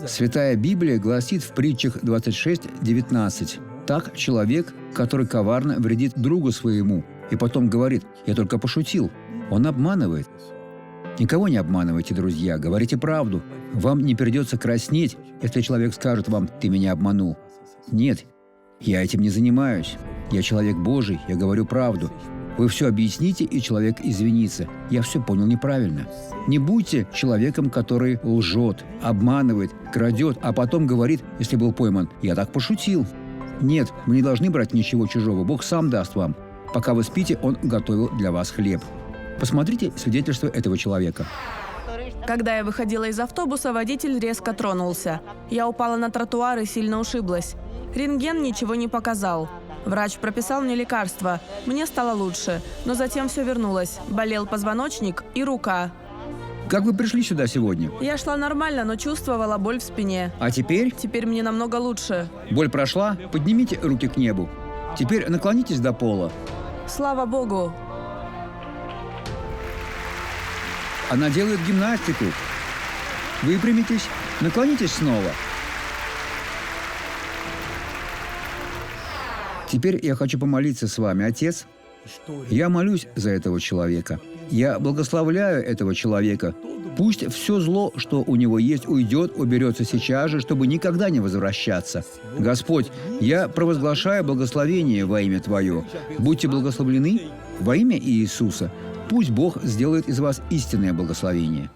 Святая Библия гласит в притчах 26:19: «Так человек, который коварно вредит другу своему, и потом говорит: "Я только пошутил", он обманывает». Никого не обманывайте, друзья, говорите правду. Вам не придется краснеть, если человек скажет вам: «Ты меня обманул». Нет, я этим не занимаюсь. Я человек Божий, я говорю правду. Вы все объясните, и человек извинится. Я все понял неправильно. Не будьте человеком, который лжет, обманывает, крадет, а потом говорит, если был пойман: «Я так пошутил». Нет, мы не должны брать ничего чужого. Бог сам даст вам. Пока вы спите, Он готовил для вас хлеб. Посмотрите свидетельство этого человека. Когда я выходила из автобуса, водитель резко тронулся. Я упала на тротуар и сильно ушиблась. Рентген ничего не показал. Врач прописал мне лекарства. Мне стало лучше, но затем все вернулось. Болел позвоночник и рука. Как вы пришли сюда сегодня? Я шла нормально, но чувствовала боль в спине. А теперь? Теперь мне намного лучше. Боль прошла? Поднимите руки к небу. Теперь наклонитесь до пола. Слава Богу. Она делает гимнастику. Выпрямитесь, наклонитесь снова. Теперь я хочу помолиться с вами, Отец. Я молюсь за этого человека. Я благословляю этого человека. Пусть все зло, что у него есть, уйдет, уберется сейчас же, чтобы никогда не возвращаться. Господь, я провозглашаю благословение во имя Твое. Будьте благословлены во имя Иисуса. Пусть Бог сделает из вас истинное благословение.